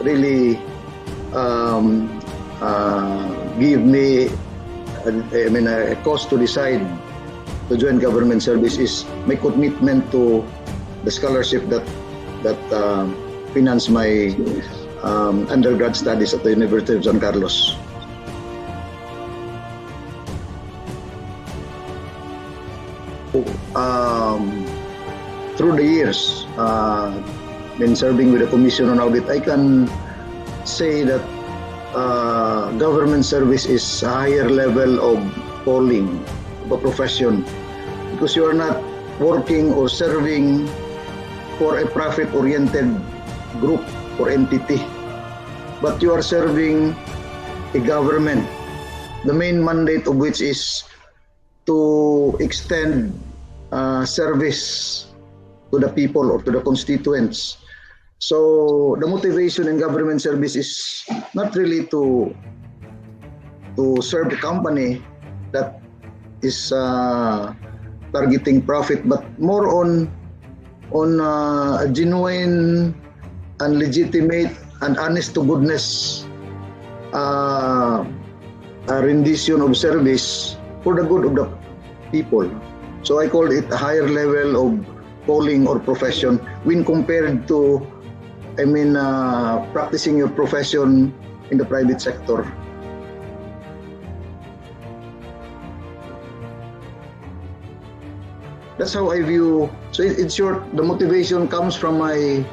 really give me a cause to decide to join government service is my commitment to the scholarship that finance my undergrad studies at the University of San Carlos. Through the years, been serving with the Commission on Audit, I can say that government service is a higher level of calling of a profession, because you are not working or serving for a profit-oriented group or entity, but you are serving a government, the main mandate of which is to extend service to the people or to the constituents. So the motivation in government service is not really to serve the company that is targeting profit, but more on a genuine and legitimate and honest to goodness a rendition of service for the good of the people. So I call it a higher level of calling or profession when compared to, practicing your profession in the private sector. That's how I view. So in short, the motivation comes from my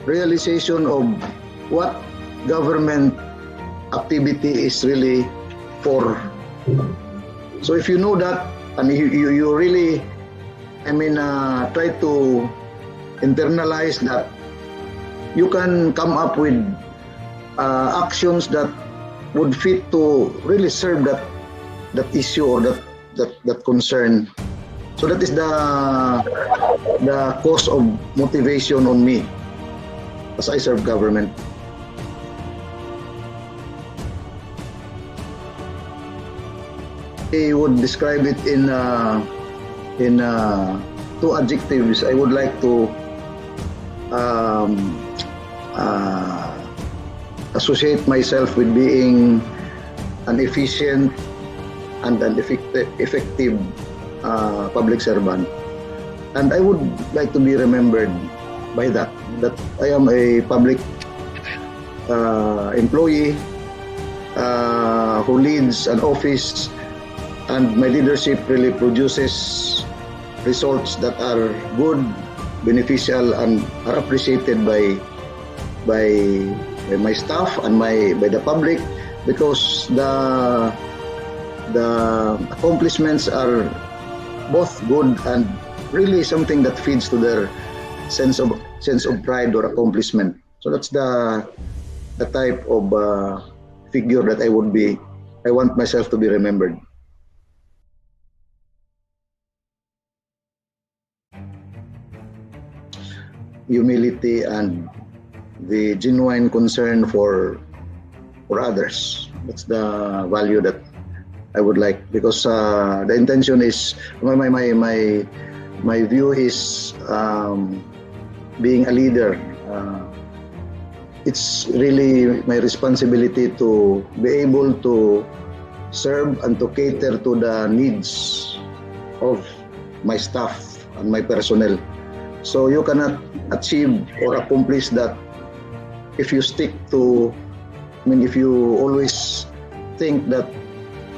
realization of what government activity is really for. So if you know that, and you really, try to internalize that, you can come up with actions that would fit to really serve that issue or that concern. So that is the cause of motivation on me as I serve government. I would describe it in two adjectives. I would like to associate myself with being an efficient and an effective public servant, and I would like to be remembered by that I am a public employee who leads an office, and my leadership really produces results that are good, beneficial, and are appreciated by my staff and by the public, because the accomplishments are both good and really something that feeds to their sense of pride or accomplishment. So that's the type of figure that I want myself to be remembered. Humility and the genuine concern for others. That's the value that I would like, because the intention is, my view is being a leader. It's really my responsibility to be able to serve and to cater to the needs of my staff and my personnel. So you cannot achieve or accomplish that if you stick to, if you always think that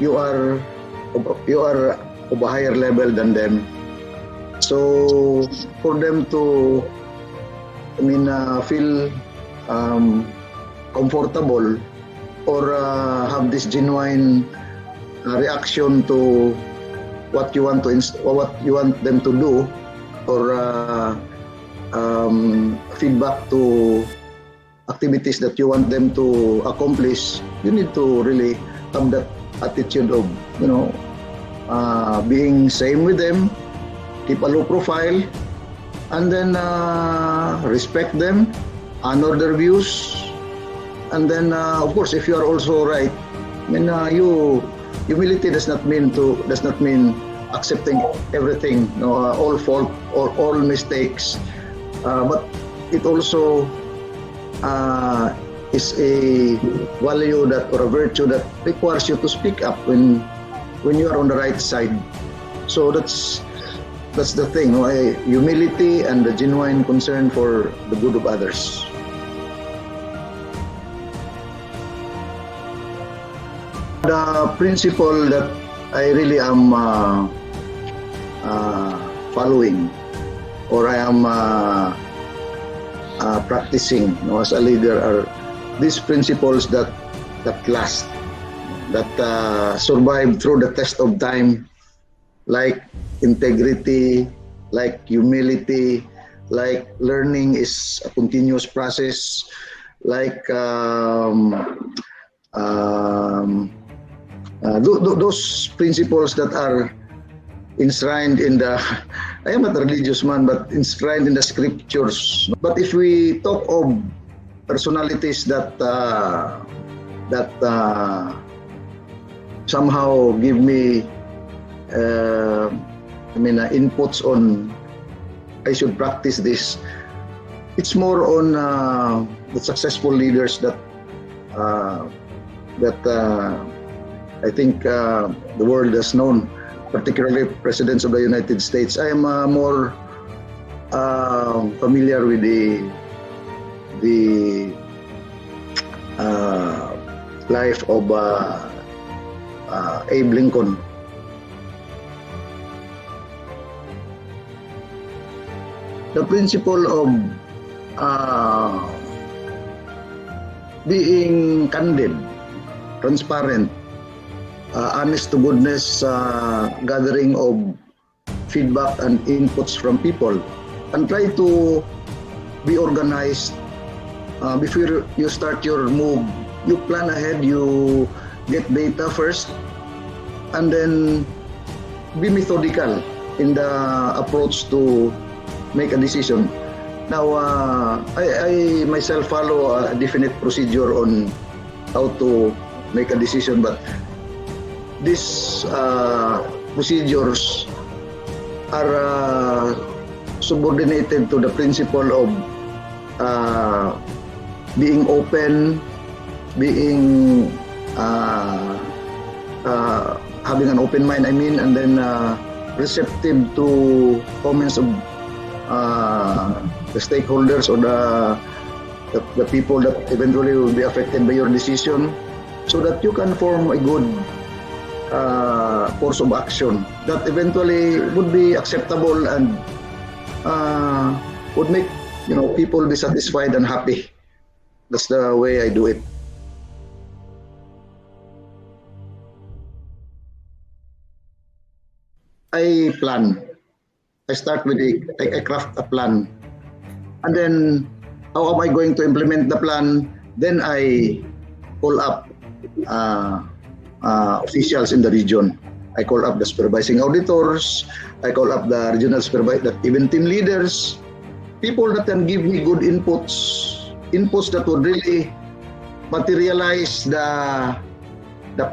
you are of a higher level than them. So for them to, feel comfortable or have this genuine reaction to what you want them to do, or feedback to activities that you want them to accomplish, you need to really have that attitude of, being same with them, keep a low profile, and then respect them, honor their views, and then of course, if you are also right, humility does not mean accepting everything, all fault or all mistakes, but it also is a value that or a virtue that requires you to speak up when you are on the right side. So that's the thing, no? Humility and the genuine concern for the good of others. The principle that I really am following, or I am practicing, as a leader, are these principles that last, that survive through the test of time, like integrity, like humility, like learning is a continuous process, like those principles that are enshrined in the I am not a religious man, but enshrined in the scriptures. But if we talk of personalities that somehow give me inputs on I should practice this, it's more on the successful leaders that I think the world has known, particularly presidents of the United States. I am more familiar with the life of Abe Lincoln. The principle of being candid, transparent, honest to goodness, gathering of feedback and inputs from people, and try to be organized. Before you start your move, you plan ahead, you get data first, and then be methodical in the approach to make a decision. Now, I myself follow a definite procedure on how to make a decision, but these procedures are subordinated to the principle of being open, being having an open mind, and then receptive to comments of the stakeholders or the people that eventually will be affected by your decision, so that you can form a good course of action that eventually would be acceptable and would make people be satisfied and happy. That's the way I do it. I plan. I start with I craft a plan, and then how am I going to implement the plan? Then I call up officials in the region. I call up the supervising auditors. I call up the regional supervisor, even team leaders, people that can give me good inputs that would really materialize the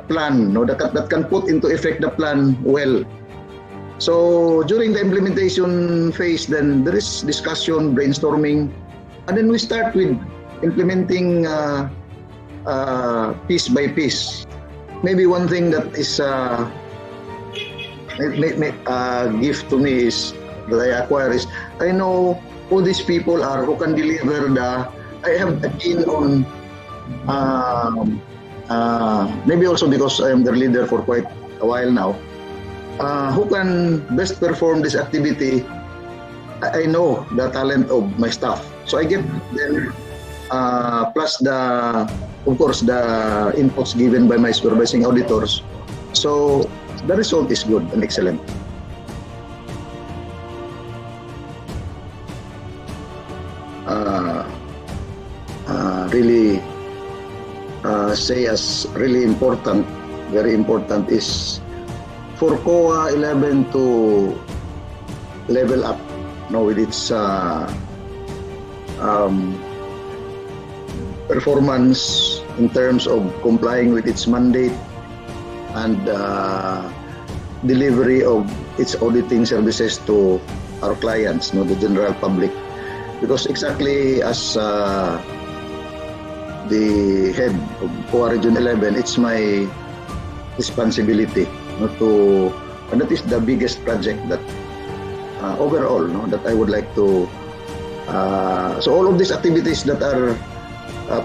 plan, that can put into effect the plan well. So during the implementation phase, then there is discussion, brainstorming, and then we start with implementing piece by piece. Maybe one thing that is a gift to me is that I acquire is I know who these people are who can deliver I have a keen on maybe also because I am their leader for quite a while now. Who can best perform this activity? I know the talent of my staff, so I get them plus of course the inputs given by my supervising auditors. So the result is good and excellent. Really say as really important, very important is for COA 11 to level up with its performance in terms of complying with its mandate and delivery of its auditing services to our clients, the general public. Because exactly as the head of COA Region 11, it's my responsibility to, and that is the biggest project that overall that I would like to. So all of these activities that are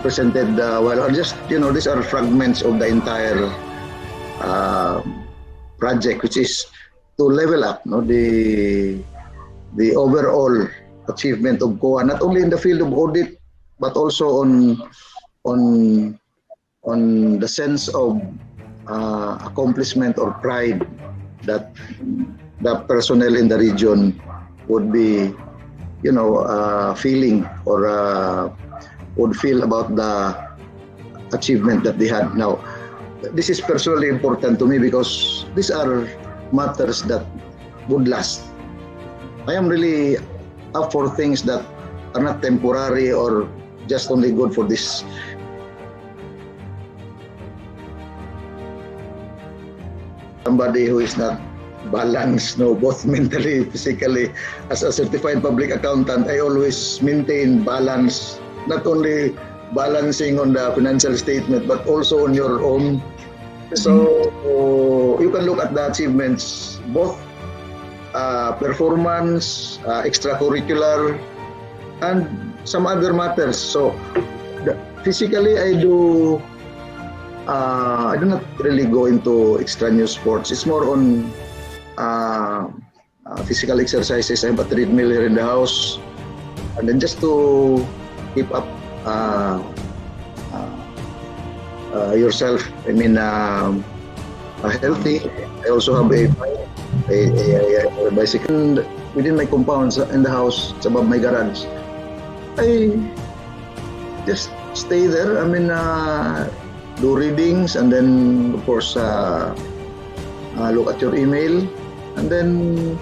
presented well are just these are fragments of the entire project, which is to level up the overall achievement of COA, not only in the field of audit but also on the sense of accomplishment or pride that the personnel in the region would be feeling or would feel about the achievement that they had. Now, this is personally important to me because these are matters that would last. I am really up for things that are not temporary or just only good for this. Somebody who is not balanced, both mentally, physically. As a certified public accountant, I always maintain balance, not only balancing on the financial statement, but also on your own. So you can look at the achievements, both performance, extracurricular, and some other matters. So physically, I do not really go into extraneous sports. It's more on physical exercises. I have a treadmill here in the house, and then just to keep up yourself, healthy. I also have a bicycle within my compounds in the house. It's above my garage. I just stay there. Do readings, and then of course look at your email, and then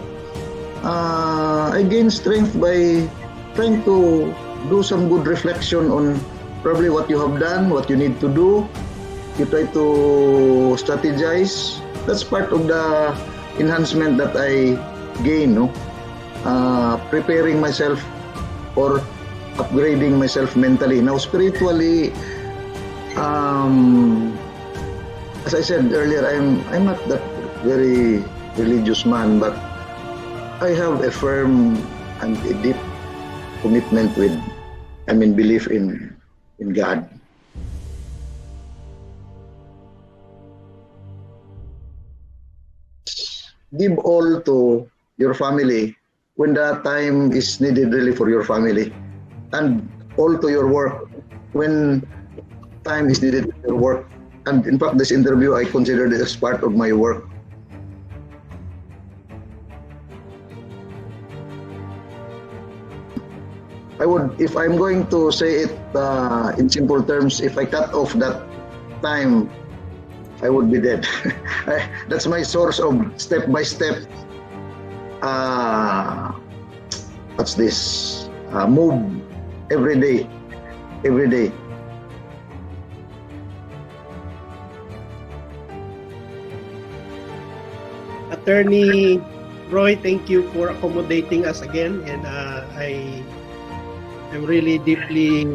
I gain strength by trying to do some good reflection on probably what you have done, what you need to do. You try to strategize. That's part of the enhancement that I gain, preparing myself or upgrading myself mentally. Now, spiritually, as I said earlier, I'm not that very religious man, but I have a firm and a deep commitment with, belief in God. Give all to your family when the time is needed really for your family, and all to your work when time is needed for your work. And in fact, this interview, I consider it as part of my work. I would, if I'm going to say it in simple terms, if I cut off that time, I would be dead. That's my source of step-by-step, what's this, move every day. Attorney Roy, thank you for accommodating us again, and I'm really deeply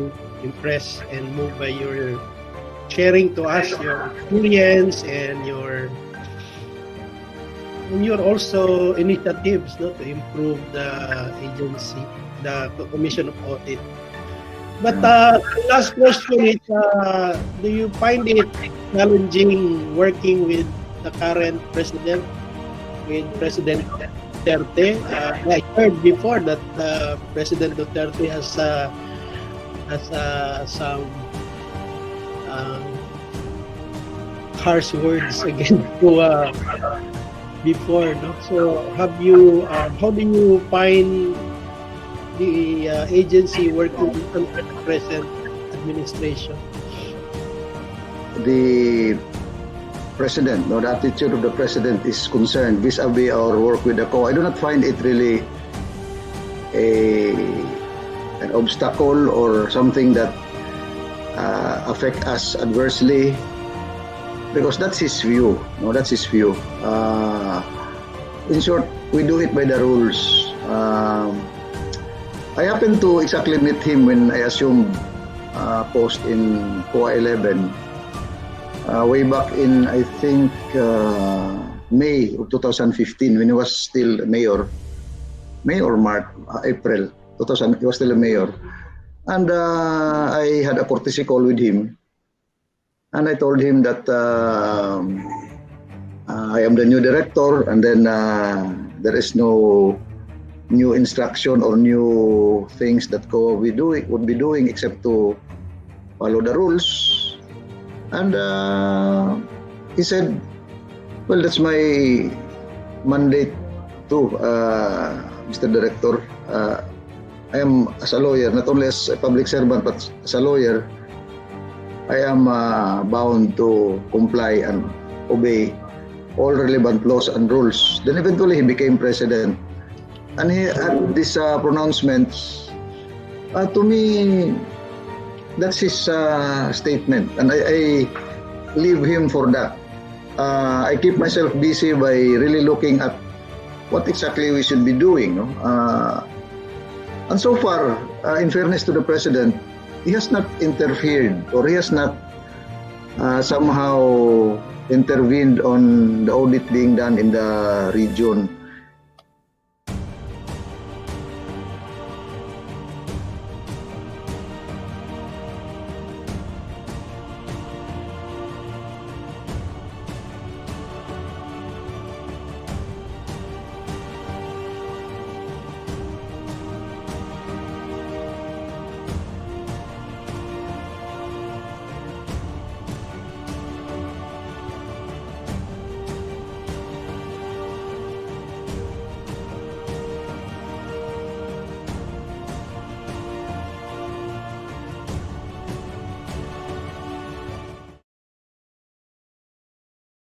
impressed and moved by your sharing to us your experience and your also initiatives to improve the agency, the Commission of Audit. But the last question is, do you find it challenging working with the current president, with President Duterte? I heard before that President Duterte has some harsh words against COA before, no? So have you? How do you find the agency working under the present administration? The president, the attitude of the president is concerned vis-a-vis our work with the COA. I do not find it really an obstacle or something that affect us adversely, because that's his view. That's his view. In short, we do it by the rules. I happened to exactly meet him when I assumed post in COA 11 way back in, I think, May of 2015 when he was still mayor. May or March, April 2000, he was still a mayor. And I had a courtesy call with him. And I told him that I am the new director, and then there is no new instruction or new things that COA would be doing except to follow the rules. And he said, well, that's my mandate too, Mr. Director. I am, as a lawyer, not only as a public servant, but as a lawyer, I am bound to comply and obey all relevant laws and rules. Then eventually he became president. And he had this pronouncements. To me, that's his statement. And I leave him for that. I keep myself busy by really looking at what exactly we should be doing. No? And so far, in fairness to the president, he has not interfered, or he has not somehow intervened on the audit being done in the region.